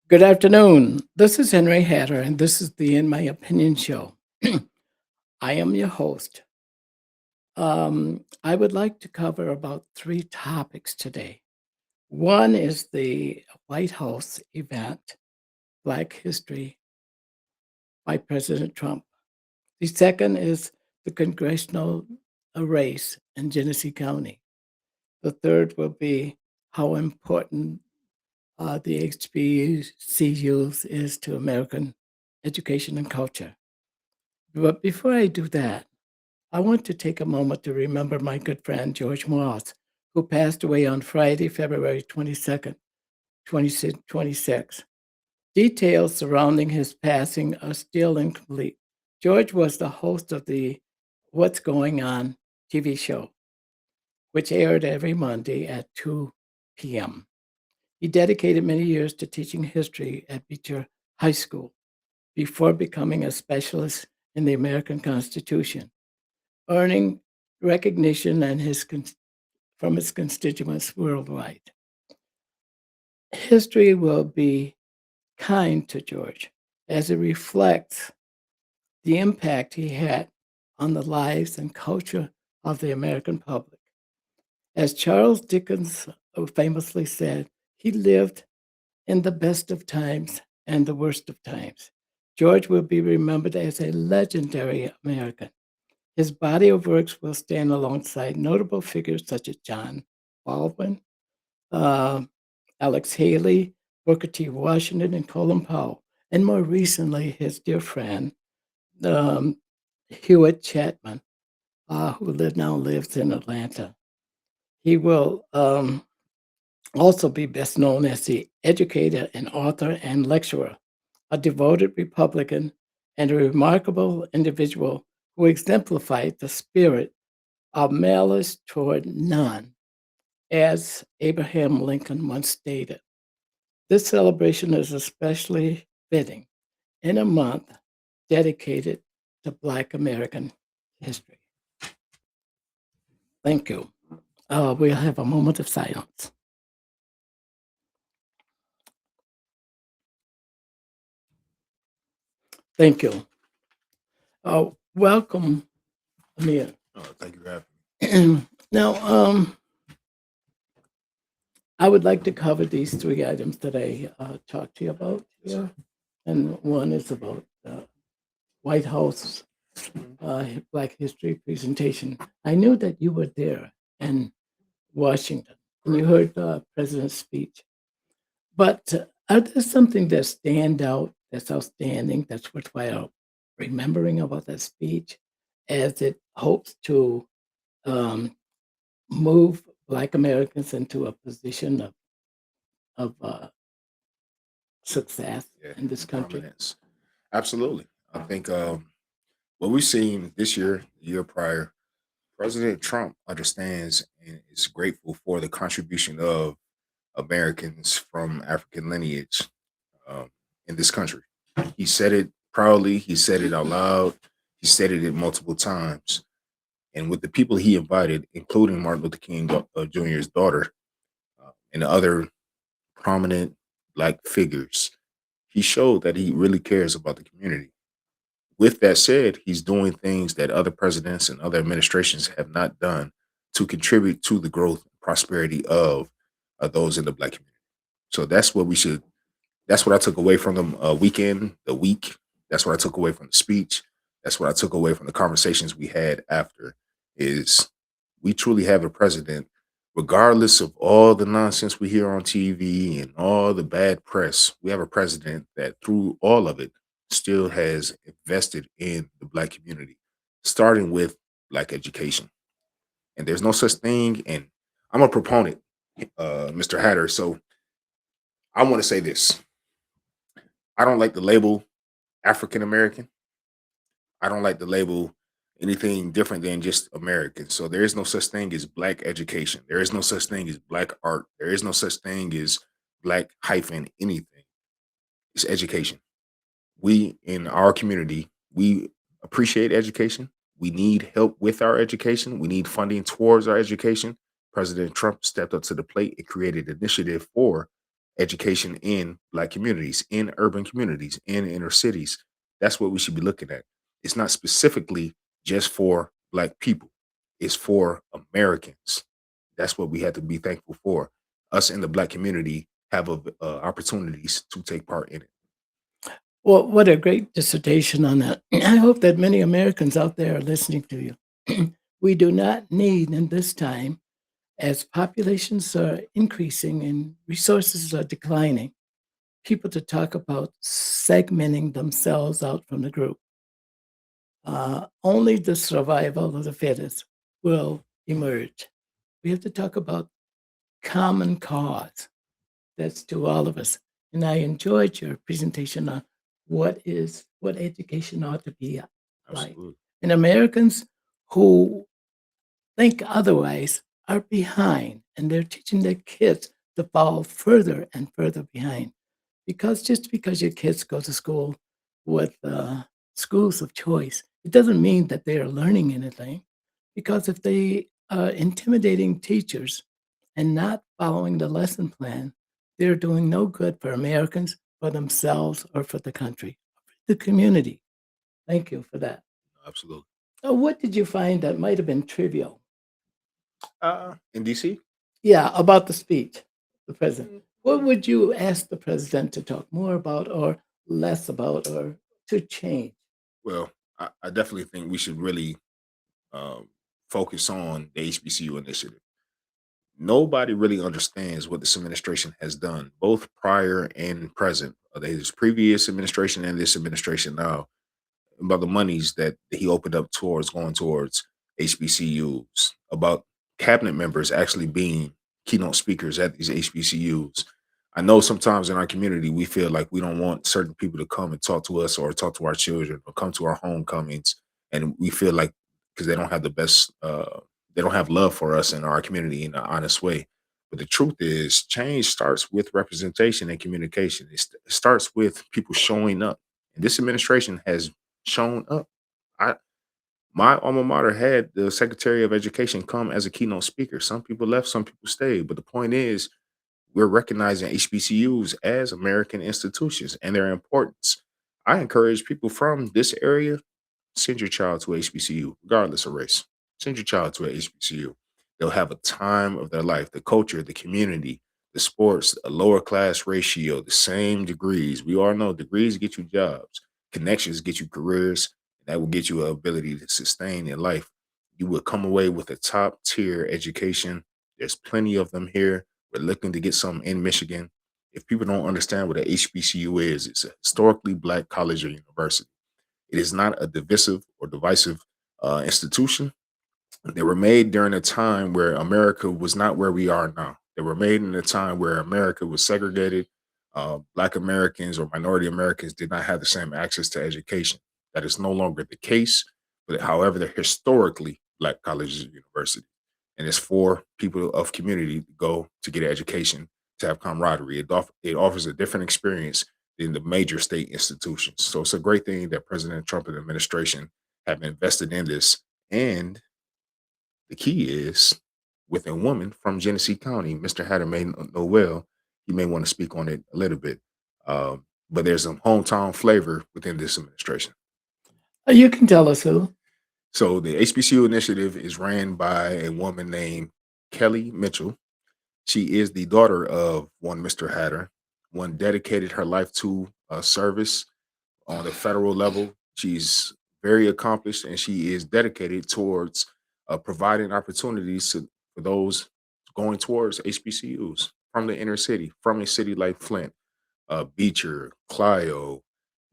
Good afternoon. This is Henry Hatter, and this is the In My Opinion show. I am your host. I would like to cover about three topics today. One is the White House event, Black History by President Trump. The second is the congressional race in Genesee County. The third will be how important the HBCUs is to American education and culture. But before I do that, I want to take a moment to remember my good friend George Moss, who passed away on Friday, February 22nd, 2026. Details surrounding his passing are still incomplete. George was the host of the What's Going On TV show, which aired every Monday at 2 p.m. He dedicated many years to teaching history at Beecher High School before becoming a specialist in the American Constitution, earning recognition from his constituents worldwide. History will be kind to George as it reflects the impact he had on the lives and culture of the American public. As Charles Dickens famously said, he lived in the best of times and the worst of times. George will be remembered as a legendary American. His body of works will stand alongside notable figures such as John Baldwin, uh, Alex Haley, Booker T. Washington, and Colin Powell, and more recently, his dear friend, um, Hewitt Chapman, who now lives in Atlanta. He will also be best known as the educator and author and lecturer, a devoted Republican, and a remarkable individual who exemplified the spirit of malice toward none, as Abraham Lincoln once stated. This celebration is especially fitting in a month dedicated to Black American history. Thank you. We'll have a moment of silence. Thank you. Welcome, Amir. Oh, thank you for having Now, I would like to cover these three items that I talked to you about me. Yes, sir. here. And one is about White House Black History presentation. I knew that you were there in Washington and you heard the president's speech. But are there something that stand out, that's outstanding, that's worthwhile remembering about that speech as it hopes to um, move Black Americans into a position of success Yeah, in this and country? prominence. Absolutely. I think what we've seen this year, the year prior, President Trump understands and is grateful for the contribution of Americans from African lineage um, in this country. He said it proudly. He said it out loud. He said it multiple times. And with the people he invited, including Martin Luther King Jr.'s daughter and other prominent Black figures, he showed that he really cares about the community. With that said, he's doing things that other presidents and other administrations have not done to contribute to the growth and prosperity of those in the Black community. So that's what we should. That's what I took away from the weekend, the week. That's what I took away from the speech. That's what I took away from the conversations we had after. Is we truly have a president, regardless of all the nonsense we hear on TV and all the bad press. We have a president that, through all of it, still has invested in the Black community, starting with Black education. And there's no such thing. And I'm a proponent, Mr. Hatter. So I want to say this: I don't like the label African American. I don't like the label anything different than just American. So there is no such thing as Black education. There is no such thing as Black art. There is no such thing as Black hyphen anything. It's education. We in our community, we appreciate education. We need help with our education. We need funding towards our education. President Trump stepped up to the plate and created an initiative for education in black communities, in urban communities, in inner cities. That's what we should be looking at. It's not specifically just for black people. It's for Americans. That's what we have to be thankful for. Us in the black community have opportunities to take part in it. Well, what a great dissertation on that. I hope that many Americans out there are listening to you. We do not need in this time, as populations are increasing and resources are declining, people to talk about segmenting themselves out from the group. Only the survival of the fittest will emerge. We have to talk about common cause. That's to all of us. And I enjoyed your presentation on what education ought to be like. Absolutely. And Americans who think otherwise are behind, and they're teaching their kids to fall further and further behind. Because just because your kids go to school with schools of choice, it doesn't mean that they are learning anything. Because if they are intimidating teachers and not following the lesson plan, they're doing no good for Americans, for themselves, or for the country, the community. Thank you for that. Absolutely. So what did you find that might have been trivial? In DC? Yeah, about the speech, the president. What would you ask the president to talk more about or less about or to change? Well, I definitely think we should really um, focus on the HBCU initiative. Nobody really understands what this administration has done, both prior and present. His previous administration and this administration now, about the monies that he opened up towards going towards HBCUs, about cabinet members actually being keynote speakers at these HBCUs. I know sometimes in our community we feel like we don't want certain people to come and talk to us or talk to our children or come to our homecomings, and we feel like because they don't have the best, they don't have love for us in our community in an honest way. But the truth is, change starts with representation and communication. It starts with people showing up. And this administration has shown up. I My alma mater had the Secretary of Education come as a keynote speaker. Some people left, some people stayed. But the point is, we're recognizing HBCUs as American institutions and their importance. I encourage people from this area, send your child to a HBCU, regardless of race. Send your child to a HBCU. They'll have a time of their life, the culture, the community, the sports, a lower class ratio, the same degrees. We all know degrees get you jobs, connections get you careers, that will get you an ability to sustain in life. You will come away with a top tier education. There's plenty of them here. We're looking to get some in Michigan. If people don't understand what a HBCU is, it's a historically black college or university. It is not a divisive or divisive institution. They were made during a time where America was not where we are now. They were made in a time where America was segregated. Black Americans or minority Americans did not have the same access to education. That is no longer the case. But however, they're historically black colleges and universities. And it's for people of community to go to get education, to have camaraderie. It offers a different experience than the major state institutions. So it's a great thing that President Trump and the administration have invested in this. And the key is with a woman from Genesee County. Mr. Hatter may know well. He may want to speak on it a little bit. But there's some hometown flavor within this administration. You can tell us who. So the HBCU initiative is ran by a woman named Kelly Mitchell. She is the daughter of one Mr. Hatter. One dedicated her life to service on the federal level. She's very accomplished and she is dedicated towards providing opportunities for those going towards HBCUs from the inner city, from a city like Flint, Beecher, Clio,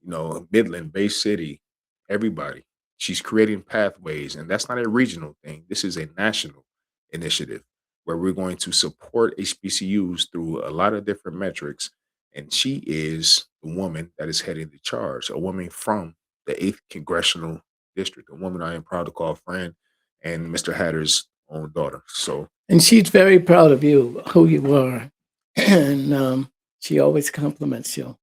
Midland, Bay City, everybody. She's creating pathways, and that's not a regional thing. This is a national initiative where we're going to support HBCUs through a lot of different metrics. And she is the woman that is heading the charge, a woman from the 8th Congressional District, a woman I am proud to call friend and Mr. Hatter's own daughter. So, And she's very proud of you, who you are. And she always compliments you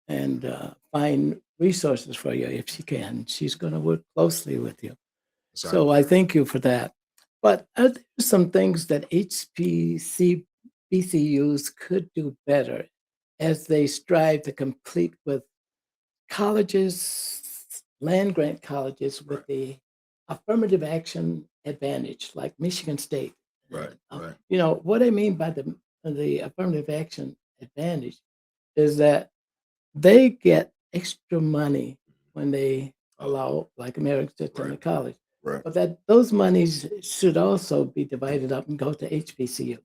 and find resources for you if she can. She's going to work closely with you. So I thank you for that. But are there some things that HBCUs could do better as they strive to compete with colleges, land grant colleges with Right. the affirmative action advantage, like Michigan State. Right. Right. What I mean by the affirmative action advantage is that they get extra money when they Oh, allow like Americans to attend right. the college, Right. but that those monies should also be divided up and go to HBCUs.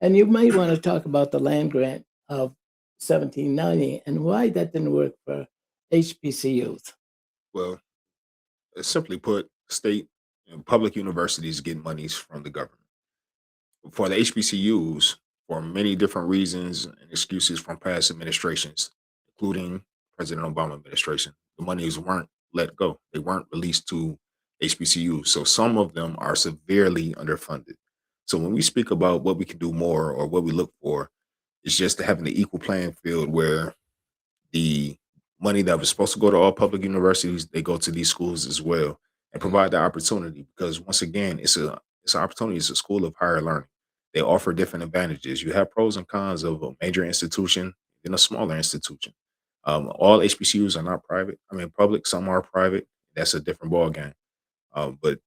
And you might want to talk about the land grant of 1790 and why that didn't work for HBCUs. Well, simply put, state and public universities get monies from the government. For the HBCUs, for many different reasons and excuses from past administrations, including President Obama administration, the monies weren't let go. They weren't released to HBCUs. So some of them are severely underfunded. So when we speak about what we can do more or what we look for, it's just having the equal playing field where the money that was supposed to go to all public universities, they go to these schools as well and provide the opportunity because once again, it's an opportunity, it's a school of higher learning. They offer different advantages. You have pros and cons of a major institution and a smaller institution. All HBCUs are not private. I mean public, some are private. That's a different ball game. But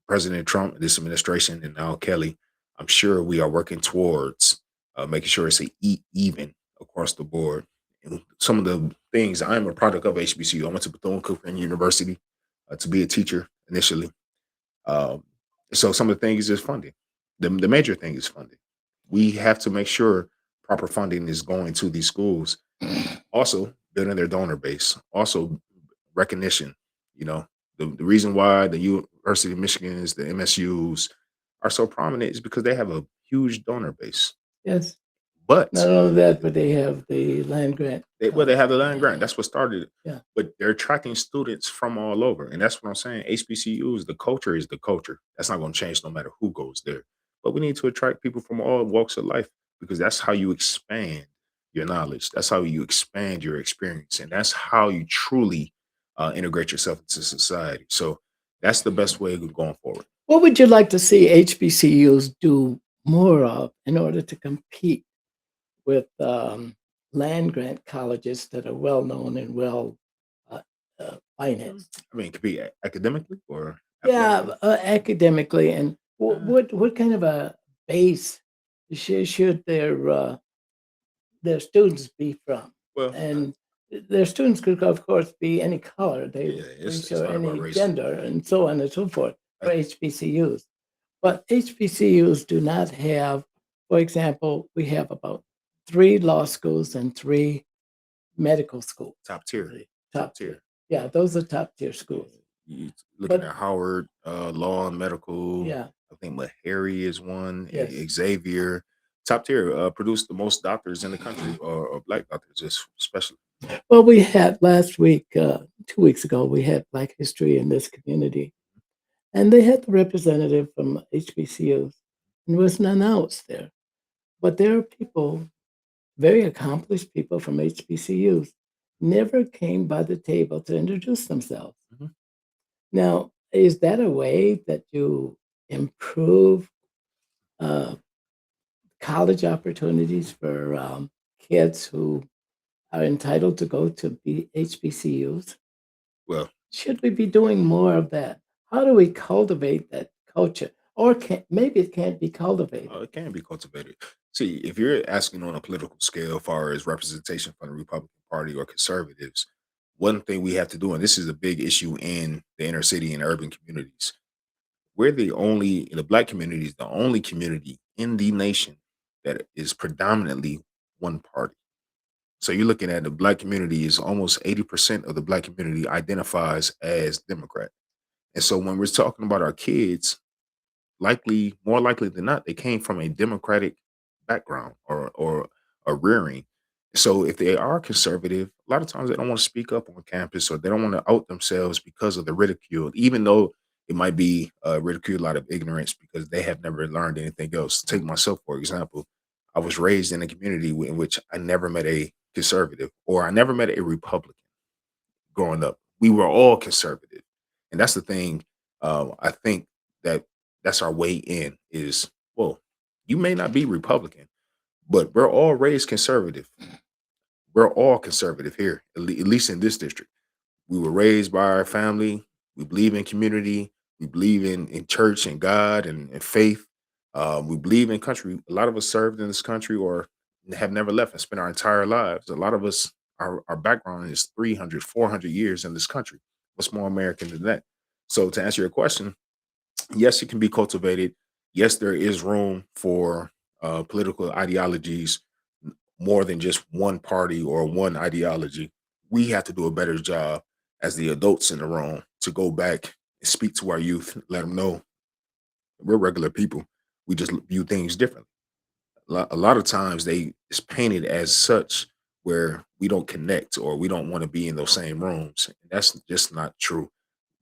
President Trump, this administration, and now Kelly, I'm sure we are working towards making sure it's even across the board. And some of the things, I am a product of HBCU. I went to Bethune-Cookman University to be a teacher initially. Um, so some of the things is funding. The major thing is funding. We have to make sure proper funding is going to these schools. Also, building their donor base. Also, recognition. You know, the reason why the University of Michigan's, the MSUs are so prominent is because they have a huge donor base. Yes. But Not only that, but they have the land grant. they have the land grant. That's what started it. Yeah. But they're attracting students from all over. And that's what I'm saying. HBCUs, the culture is the culture. That's not going to change no matter who goes there. But we need to attract people from all walks of life because that's how you expand your knowledge. That's how you expand your experience. And that's how you truly integrate yourself into society. So that's the best way of going forward. What would you like to see HBCUs do more of in order to compete with land grant colleges that are well known and well uh, financed? I mean, it could be academically or Yeah, athletically. academically, and Uh, what kind of a base should their students be from? well, And their students could, of course, be any color, yeah, they it's show not about any race. gender, and so on and so forth I, for HBCUs. But HBCUs do not have, for example, we have about 3 law schools and 3 medical schools, top tier, the top top tier. tier. Yeah, those are top tier Yeah, schools. you looking But at Howard, Law and Medical. yeah, I think Meharry is one. yes. Xavier, top tier, produced the most doctors in the country, or black doctors, especially. Well, we had last week, 2 weeks ago, we had Black History in this community, and they had the representative from HBCUs, and was announced there. But there are people, very accomplished people from HBCUs, never came by the table to introduce themselves. Mhm. Now, is that a way that you improve uh, college opportunities for kids who are entitled to go to HBCUs? Well, Should we be doing more of that? How do we cultivate that culture? Or maybe it can't be cultivated. it can be cultivated. See, if you're asking on a political scale, as far as representation from the Republican Party or conservatives, one thing we have to do, and this is a big issue in the inner city and urban communities, we're the only the black community is the only community in the nation that is predominantly one party. So you're looking at the black community is almost 80% of the black community identifies as Democrat. And so when we're talking about our kids, more likely than not, they came from a Democratic background or a rearing. So if they are conservative, a lot of times they don't want to speak up on campus or they don't want to out themselves because of the ridicule, even though it might be ridicule out of ignorance because they have never learned anything else. Take myself, for example. I was raised in a community in which I never met a conservative or I never met a Republican growing up. We were all conservative. And that's the thing. I think that that's our way in is, well, you may not be Republican, but we're all raised conservative. we're all conservative here, at least in this district. We were raised by our family. We believe in community. We believe in church and God and faith. We believe in country. A lot of us served in this country or have never left and spent our entire lives. A lot of us, our background is 300, 400 years in this country. What's more American than that? So to answer your question, yes, it can be cultivated. Yes, there is room for political ideologies more than just one party or one ideology. We have to do a better job as the adults in the room to go back and speak to our youth, let them know we're regular people. We just view things differently. A lot of times they it's painted as such where we don't connect or we don't want to be in those same rooms. And that's just not true.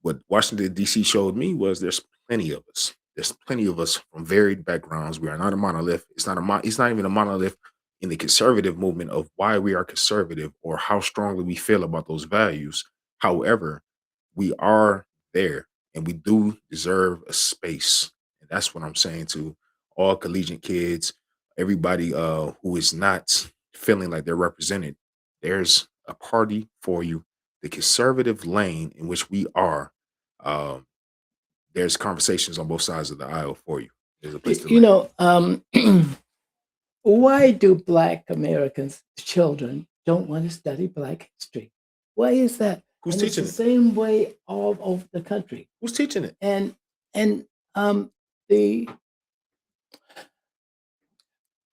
What Washington D.C. showed me was there's plenty of us. There's plenty of us from varied backgrounds. We are not a monolith. It's not even a monolith in the conservative movement of why we are conservative or how strongly we feel about those values. However, we are there and we do deserve a space. And that's what I'm saying to all collegiate kids, everybody who is not feeling like they're represented. There's a party for you. The conservative lane in which we are, um, there's conversations on both sides of the aisle for you. There's a place to You land. know, why do Black Americans, children, don't want to study Black history? Why is that? Who's And it's the teaching it? same way all over the country. Who's teaching it? And and the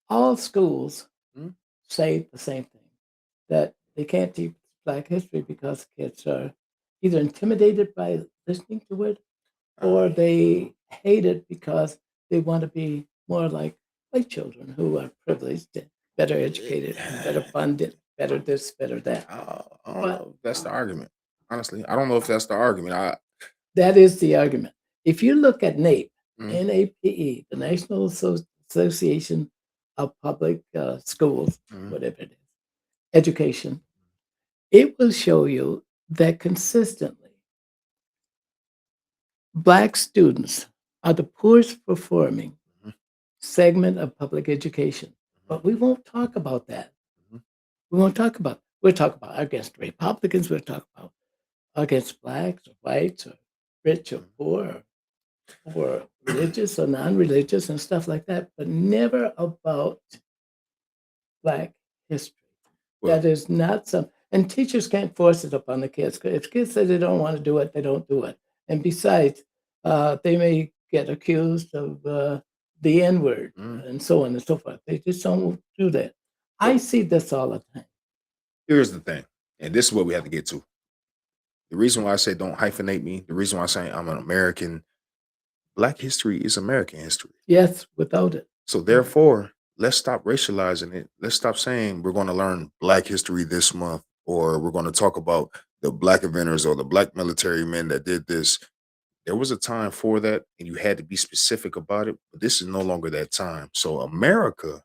all schools Mhm. say the same thing, that they can't teach Black history because kids are either intimidated by listening to it Uh, or they hate it because they want to be more like white children who are privileged and better educated and better funded, better this, better that. I don't But know if that's the argument. Honestly, I don't know if that's the argument. that is the argument. If you look at NAPE, Mhm, NAPE, the National Association of Public Schools, mhm, whatever it is, education, it will show you that consistently Black students are the poorest performing mhm, segment of public education. mhm, But we won't talk about that. mhm. We won't talk about. We'll talk about against Republicans. We'll talk about against blacks or whites or rich or Mhm. poor or religious or non-religious and stuff like that. But never about Black history. Well, That is not some. And teachers can't force it upon the kids. If kids say they don't want to do it, they don't do it. And besides, they may get accused of the N word mhm. and so on and so forth. They just don't do that. I Well, see this all the time. here's the thing, and this is what we have to get to. The reason why I say don't hyphenate me, the reason why I say I'm an American, Black history is American history. Yes, without it. So Yeah. therefore, let's stop racializing it. Let's stop saying we're going to learn Black history this month, or we're going to talk about the Black inventors or the Black military men that did this. There was a time for that, and you had to be specific about it, but this is no longer that time. So, America,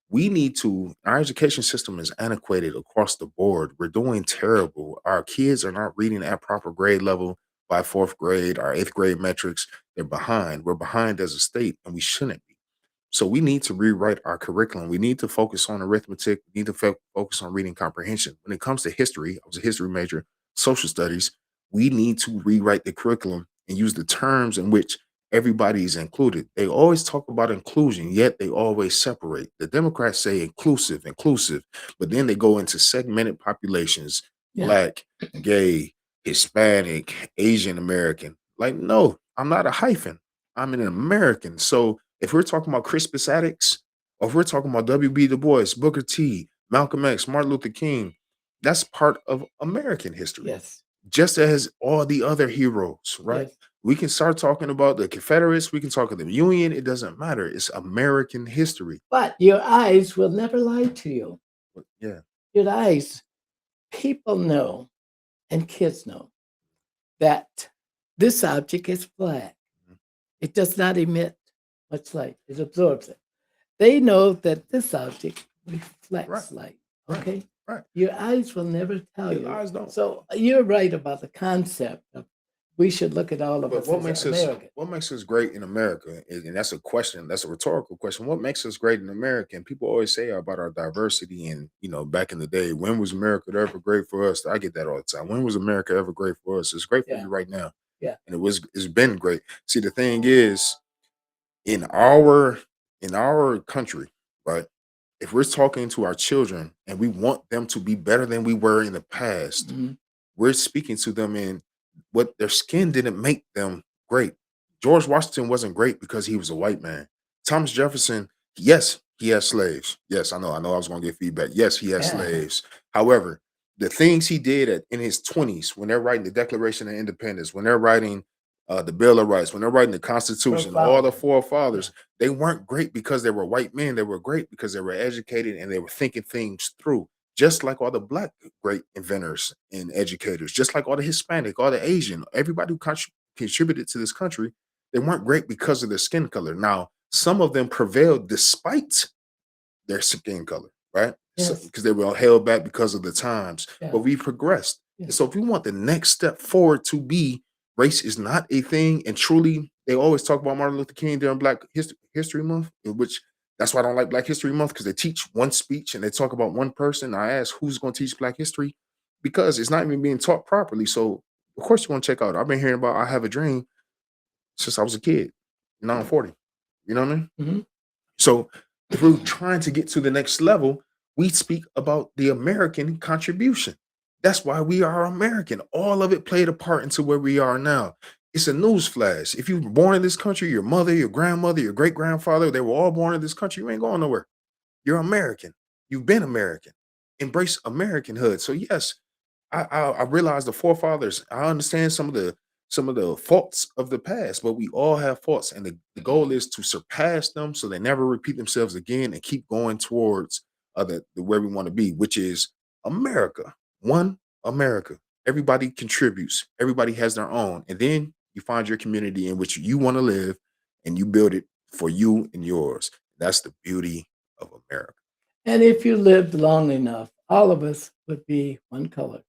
we need to, our education system is antiquated across the board. We're doing terrible. Our kids are not reading at proper grade level by fourth grade, our eighth grade metrics, they're behind. We're behind as a state, and we shouldn't be. So we need to rewrite our curriculum. We need to focus on arithmetic. We need to focus on reading comprehension. When it comes to history, I was a history major, social studies. We need to rewrite the curriculum and use the terms in which everybody is included. They always talk about inclusion, yet they always separate. The Democrats say inclusive, inclusive, but then they go into segmented populations, Yeah. Black, gay, Hispanic, Asian American. Like, no, I'm not a hyphen. I'm an American. So if we're talking about Crispus Attucks, or if we're talking about W.B. Du Bois, Booker T, Malcolm X, Martin Luther King, that's part of American history, Yes. just as all the other heroes, right? Yes. We can start talking about the Confederates, we can talk about the Union, it doesn't matter. It's American history. But your eyes will never lie to you. But yeah. Your eyes, people know, and kids know that this object is black. Mhm. It does not emit much light, it absorbs it. They know that this object Right, reflects light. right, Okay? right. Your eyes will never tell His you. eyes don't. So you're right about the concept of we should look at all of But us as American. what makes us great in America? And that's a question. That's a rhetorical question. What makes us great in America? And people always say about our diversity. And back in the day, when was America ever great for us? I get that all the time. When was America ever great for us? It's great for Yeah, you right now, yeah. and it's been great. See, the thing is, in our country, right? If we're talking to our children and we want them to be better than we were in the past, Mhm. we're speaking to them in what their skin didn't make them great. George Washington wasn't great because he was a white man. Thomas Jefferson, yes, he had slaves. Yes, I know I was going to get feedback. Yes, he had slaves. However, the things he did in his 20s, when they're writing the Declaration of Independence, when they're writing the Bill of Rights, when they're writing the Constitution, all the Profound. Yeah. forefathers, they weren't great because they were white men. They were great because they were educated and they were thinking things through, just like all the black great inventors and educators, just like all the Hispanic, all the Asian, everybody who contributed to this country, they weren't great because of their skin color. Now, some of them prevailed despite their skin color, right? Yes. Because they were held back because of the times, Yeah. but we progressed. Yeah. And so, if we want the next step forward to be race is not a thing, and truly, they always talk about Martin Luther King during History Month, in which that's why I don't like Black History Month because they teach one speech and they talk about one person. I ask who's going to teach Black history because it's not even being taught properly. So, of course, you want to check out. I've been hearing about I Have a Dream since I was a kid. Now I'm 40. You know what I mean? Hmm. So if we're trying to get to the next level, we speak about the American contribution. That's why we are American. All of it played a part into where we are now. It's a news flash. If you were born in this country, your mother, your grandmother, your great grandfather, they were all born in this country. You ain't going nowhere. You're American. You've been American. Embrace Americanhood. So yes, I realize the forefathers. I understand some of the faults of the past, but we all have faults, and the goal is to surpass them so they never repeat themselves again, and keep going towards the where we want to be, which is America. One America. Everybody contributes. Everybody has their own, and then you find your community in which you want to live, and you build it for you and yours. That's the beauty of America. And if you lived long enough, all of us would be one color.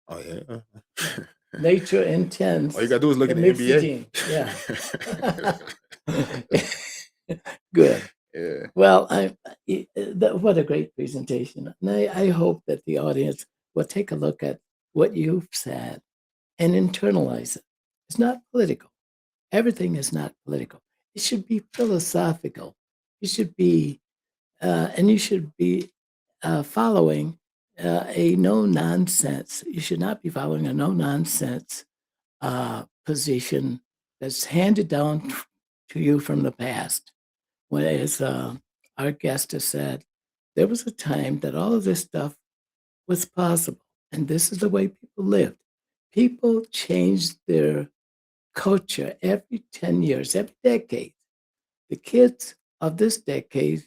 Oh yeah. Nature All you intends gotta do is look to at the mix the NBA. gene. Yeah. Good. Yeah. Well, what a great presentation. And I hope that the audience will take a look at what you've said and internalize it. It's not political. Everything is not political. It should be philosophical. It should be, and you should be following a no nonsense. You should not be following a no nonsense position that's handed down to you from the past. When, as our guest has said, there was a time that all of this stuff was possible, and this is the way people lived. People changed their culture every 10 years, every decade. The kids of this decade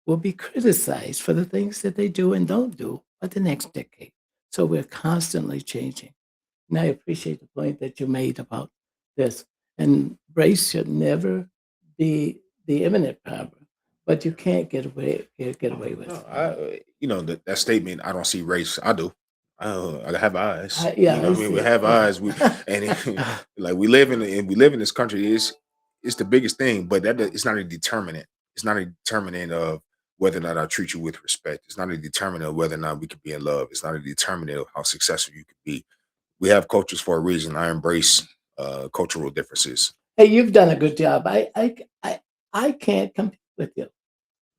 will be criticized for the things that they do and don't do by the next decade. So we're constantly changing. And I appreciate the point that you made about this. And race should never be the imminent problem, but you can't get away with No, it. that statement. I don't see race. I do. I have eyes. Yeah, I What I mean, we see it. have Yeah. eyes. Like we live in this country. It's the biggest thing, but it's not a determinant. It's not a determinant of whether or not I treat you with respect. It's not a determinant of whether or not we could be in love. It's not a determinant of how successful you could be. We have cultures for a reason. I embrace cultural differences. Hey, you've done a good job. I can't compete with you.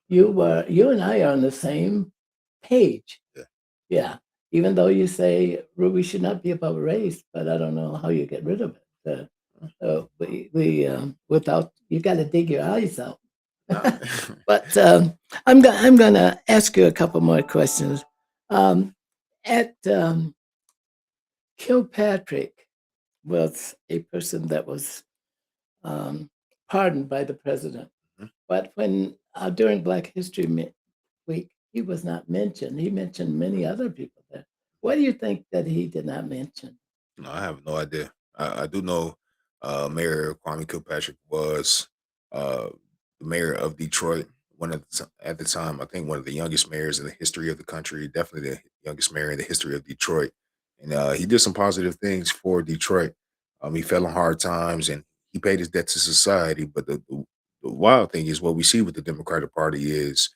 You and I are on the same page. Yeah. Yeah. Even though you say we should not be about race, but I don't know how you get rid of it. We without you got to dig your eyes out. Nah. But I'm gonna ask you a couple more questions. Um, at Kilpatrick was a person that was um, pardoned by the president. Mhm. But when during Black History Week, he was not mentioned. He mentioned many other people there. What do you think that he did not mention? No, I have no idea. I do know Mayor Kwame Kilpatrick was uh, the mayor of Detroit. At the time, I think one of the youngest mayors in the history of the country. Definitely the youngest mayor in the history of Detroit, and he did some positive things for Detroit. He fell on hard times and he paid his debt to society. But the wild thing is what we see with the Democratic Party is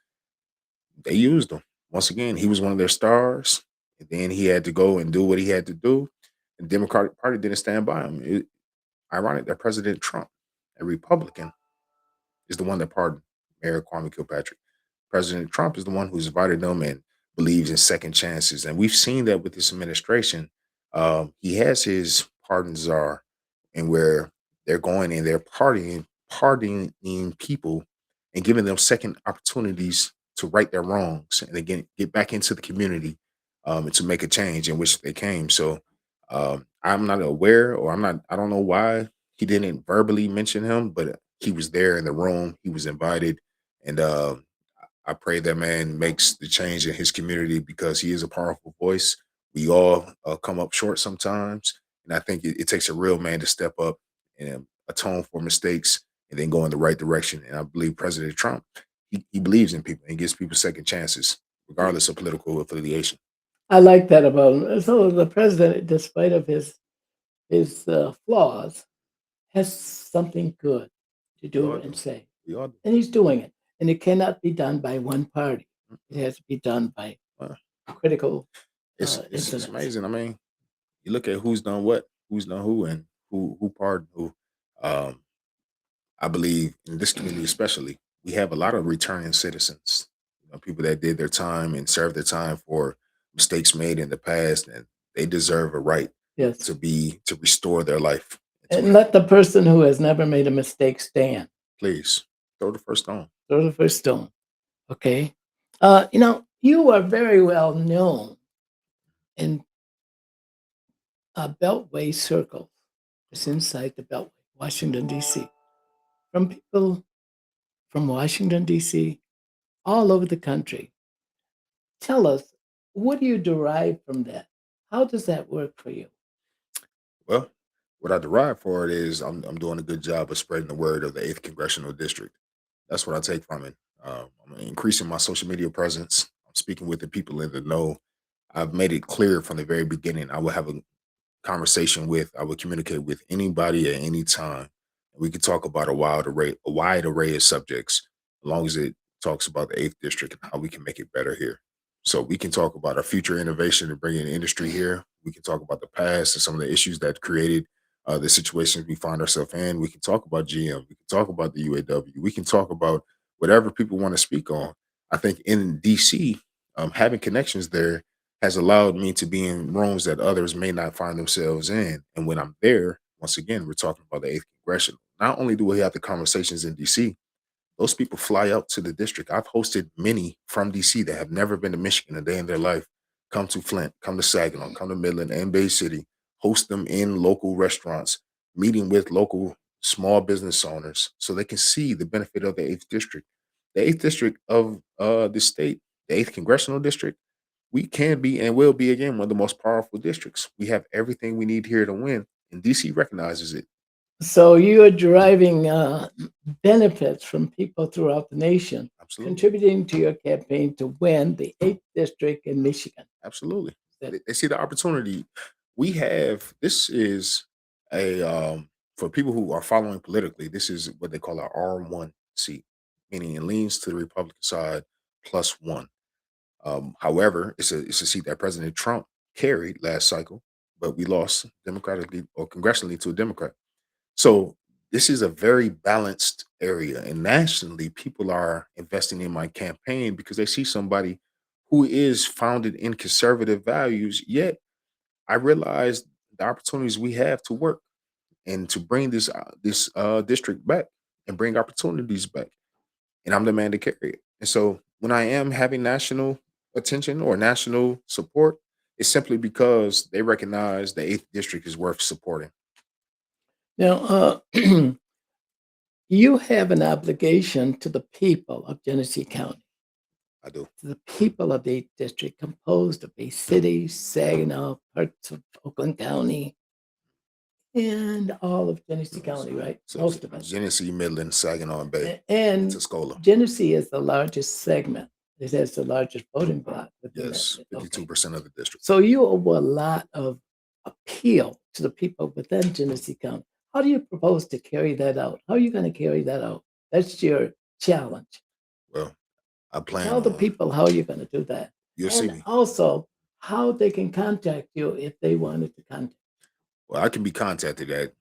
they used him. Once again, he was one of their stars, and then he had to go and do what he had to do. And the Democratic Party didn't stand by him. Ironic that President Trump, a Republican, is the one that pardoned Mayor Kwame Kilpatrick. President Trump is the one who's invited them and believes in second chances. And we've seen that with this administration. He has his pardon czar, and where they're going and they're pardoning people and giving them second opportunities to right their wrongs and again get back into the community and to make a change in which they came. So I'm not aware, or I don't know why he didn't verbally mention him, but he was there in the room. He was invited, and I pray that man makes the change in his community because he is a powerful voice. We all come up short sometimes, and I think it takes a real man to step up and atone for mistakes and then go in the right direction. And I believe President Trump, he believes in people and gives people second chances, regardless of political affiliation. I like that about him. So the president, despite of his flaws, has something good to We do all and do. say, We all do. and he's doing it. And it cannot be done by one party. It Mm-mm. has to be done by Well, critical it's incidents. amazing. I mean, you look at who's done what, who's done who, and who pardoned who. Um, I believe in this community, especially, we have a lot of returning citizens. People that did their time and served their time for mistakes made in the past, and they deserve a right Yes. to restore their life. And let the person who has never made a mistake stand. Please throw the first stone. Throw the first stone. Okay. You are very well known in Beltway circles. It's inside the Beltway, Washington, D.C. From people from Washington, D.C., all over the country. Tell us, what do you derive from that? How does that work for you? Well, what I derive for it is I'm doing a good job of spreading the word of the Eighth Congressional District. That's what I take from it. I'm increasing my social media presence. I'm speaking with the people in the know. I've made it clear from the very beginning. I will have a conversation with, I would communicate with anybody at any time. We could talk about a wide array of subjects, as long as it talks about the eighth district and how we can make it better here. So we can talk about our future innovation and bringing industry here. We can talk about the past and some of the issues that created the situations we find ourselves in. We can talk about GM. We can talk about the UAW. We can talk about whatever people want to speak on. I think in DC, having connections there has allowed me to be in rooms that others may not find themselves in. And when I'm there, once again, we're talking about the eighth congressional. Not only do we have the conversations in DC, those people fly out to the district. I've hosted many from DC that have never been to Michigan a day in their life. Come to Flint, come to Saginaw, come to Midland and Bay City, host them in local restaurants, meeting with local small business owners so they can see the benefit of the eighth district. The eighth district of the state, the eighth congressional district, we can be and will be again one of the most powerful districts. We have everything we need here to win, and DC recognizes it. So you are deriving benefits from people throughout the nation, Absolutely, contributing to your campaign to win the 8th district in Michigan. absolutely. That They see the opportunity. We have this is a for people who are following politically. This is what they call a R1 seat, meaning it leans to the Republican side plus one. However, it's a seat that President Trump carried last cycle, but we lost democratically or congressionally to a Democrat. So this is a very balanced area, and nationally, people are investing in my campaign because they see somebody who is founded in conservative values. Yet, I realize the opportunities we have to work and to bring this district back and bring opportunities back, and I'm the man to carry it. And so, when I am having national attention or national support, it's simply because they recognize the eighth district is worth supporting. now, you have an obligation to the people of Genesee County, I do. to the people of the 8th district, composed of Bay City, Saginaw, parts of Oakland County, and all of Genesee County, right? So Most of it. Genesee, Midland, Saginaw, and Bay, And Tuscola. Genesee is the largest segment. It has the largest voting bloc within that. Yes, Okay. 52% of the district. So you owe a lot of appeal to the people within Genesee County. How do you propose to carry that out? How are you going to carry that out? That's your challenge. Well, I plan Tell the on people how you're going to do that. you'll see And me. also how they can contact you if they wanted to contact. Well, I can be contacted at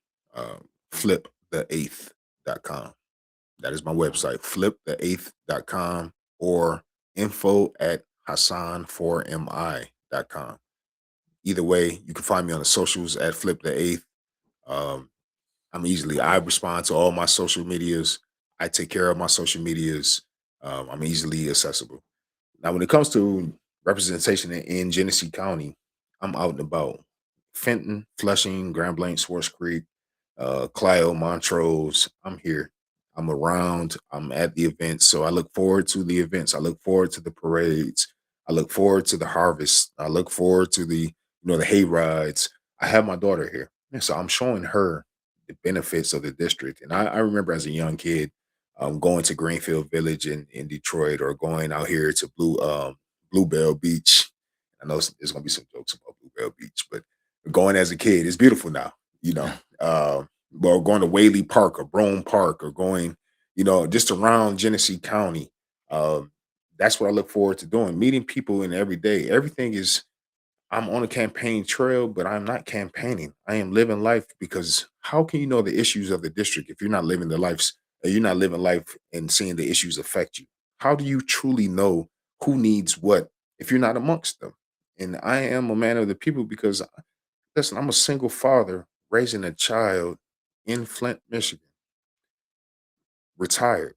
flipthe8th.com. That is my website, flipthe8th.com, or info at Hassan4mi.com. Either way, you can find me on the socials at Flip the Eighth. Um, I respond to all my social medias. I take care of my social medias. I'm easily accessible. Now, when it comes to representation in Genesee County, I'm out and about. Fenton, Flushing, Grand Blanc, Swartz Creek, Clio, Montrose. I'm here. I'm around. I'm at the events. So I look forward to the events. I look forward to the parades. I look forward to the harvest. I look forward to the hay rides. I have my daughter here. And so I'm showing her the benefits of the district. And I remember as a young kid, going to Greenfield Village in Detroit, or going out here to Bluebell Beach. I know there's gonna be some jokes about Bluebell Beach, but going as a kid, it's beautiful now. You know, well, going to Whaley Park or Brome Park, or going, just around Genesee County. Um, that's what I look forward to doing. Meeting people in every day. Everything is I'm on a campaign trail, but I'm not campaigning. I am living life, because how can you know the issues of the district if you're not living the lives, you're not living life and seeing the issues affect you? How do you truly know who needs what if you're not amongst them? And I am a man of the people, because listen, I'm a single father raising a child in Flint, Michigan, retired.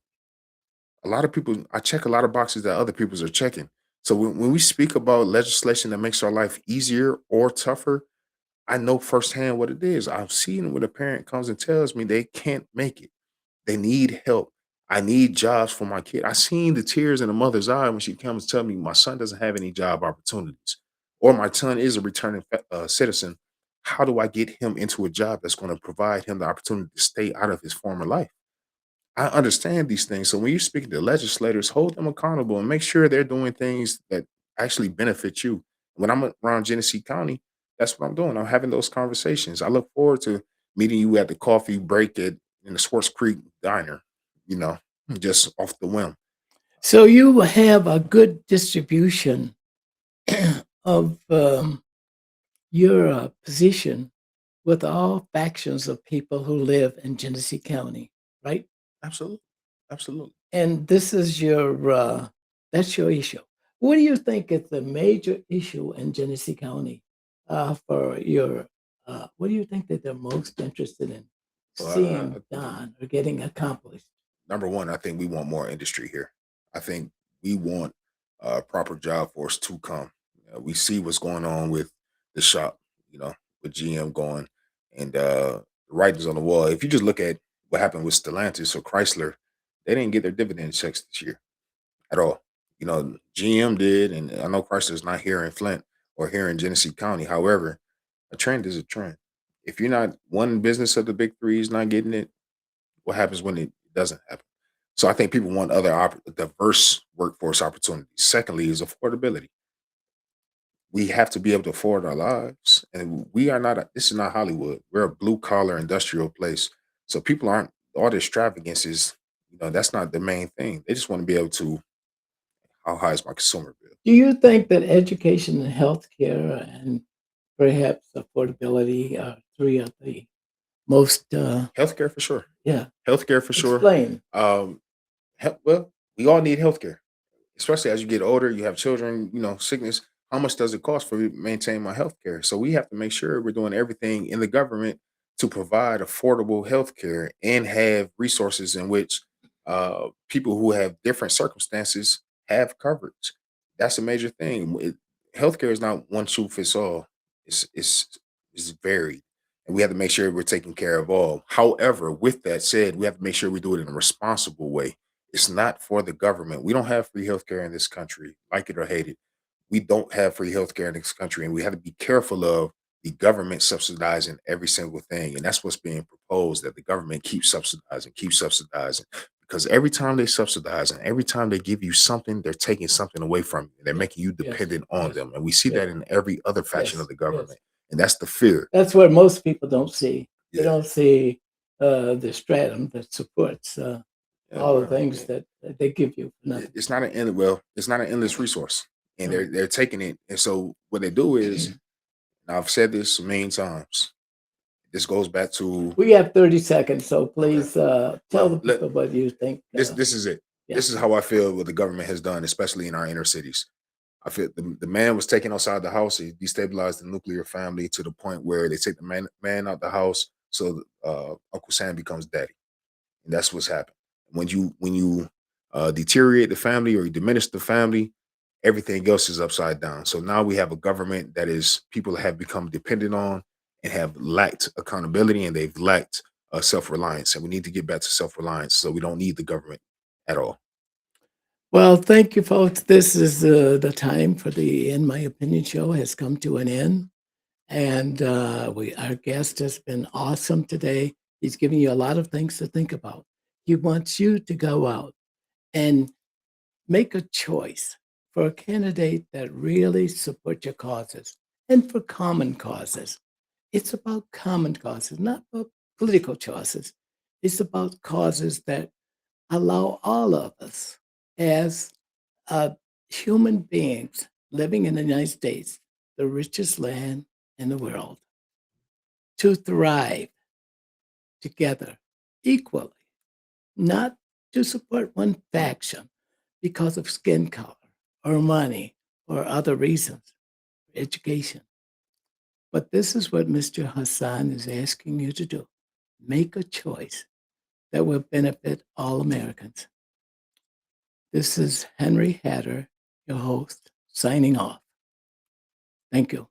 A lot of people, I check a lot of boxes that other people's are checking. So when we speak about legislation that makes our life easier or tougher, I know firsthand what it is. I've seen when a parent comes and tells me they can't make it. They need help. I need jobs for my kid. I seen the tears in a mother's eye when she comes to tell me my son doesn't have any job opportunities, or my son is a returning citizen. How do I get him into a job that's going to provide him the opportunity to stay out of his former life? I understand these things. So when you're speaking to legislators, hold them accountable and make sure they're doing things that actually benefit you. When I'm around Genesee County, that's what I'm doing. I'm having those conversations. I look forward to meeting you at the coffee break in the Swartz Creek Diner, you know, just off the whim. So you will have a good distribution of your position with all factions of people who live in Genesee County, right? Absolutely. Absolutely. And this is your that's your issue. What do you think is the major issue in Genesee County for your? What do you think that they're most interested in Well, seeing I think done or getting accomplished? number one, I think we want more industry here. I think we want a proper job force to come. We see what's going on with the shop, with GM going, and the writings on the wall. If you just look at what happened with Stellantis or Chrysler, they didn't get their dividend checks this year at all. GM did, and I know Chrysler's not here in Flint or here in Genesee County. However, a trend is a trend. If you're not one business of the big three is not getting it, what happens when it doesn't happen? So I think people want other diverse workforce opportunities. Secondly, is affordability. We have to be able to afford our lives, and we are not. This is not Hollywood. We're a blue collar industrial place, so people aren't all the extravagance is. That's not the main thing. They just want to be able to. How high is my consumer bill? Do you think that education and healthcare and perhaps affordability are three of the most? Healthcare for sure. Yeah, Healthcare for sure. explain. Um, well, we all need healthcare, especially as you get older, you have children, sickness. How much does it cost for me to maintain my health care? So we have to make sure we're doing everything in the government to provide affordable health care and have resources in which people who have different circumstances have coverage. That's a major thing. Healthcare is not one shoe fits all. It's varied, and we have to make sure we're taking care of all. However, with that said, we have to make sure we do it in a responsible way. It's not for the government. We don't have free healthcare in this country, like it or hate it. We don't have free healthcare in this country, and we have to be careful of the government subsidizing every single thing. And that's what's being proposed, that the government keeps subsidizing. Because every time they subsidize and every time they give you something, they're taking something away from you. They're Yes, making you yes, dependent on yes, them. And we see yes, that in every other faction yes, of the yes. government. and that's the fear. That's what most people don't see. They Yeah, don't see the stratum that supports yeah. all the Well, things that they give you for nothing. it's not an end. Well, it's not an endless resource, and No. they're taking it. And so what they do is, and I've said this a million times. This goes back to We have 30 seconds, so okay. please tell Well, the people what you think. this is it. Yeah. This is how I feel what the government has done, especially in our inner cities. I feel the man was taken outside the house. He destabilized the nuclear family to the point where they take the man out the house, so Uncle Sam becomes daddy, and that's what's happened. When you deteriorate the family or you diminish the family, everything else is upside down. So now we have a government that is people have become dependent on and have lacked accountability, and they've lacked self-reliance. And we need to get back to self-reliance, so we don't need the government at all. Well, thank you, folks. This is the time for the In My Opinion show has come to an end. And our guest has been awesome today. He's giving you a lot of things to think about. He wants you to go out and make a choice for a candidate that really supports your causes and for common causes. It's about common causes, not about political choices. It's about causes that allow all of us as uh, human beings living in the United States, the richest land in the world, to thrive together equally, not to support one faction because of skin color or money or other reasons, education. But this is what Mr. Hassan is asking you to do. Make a choice that will benefit all Americans. This is Henry Hatter, your host, signing off. Thank you.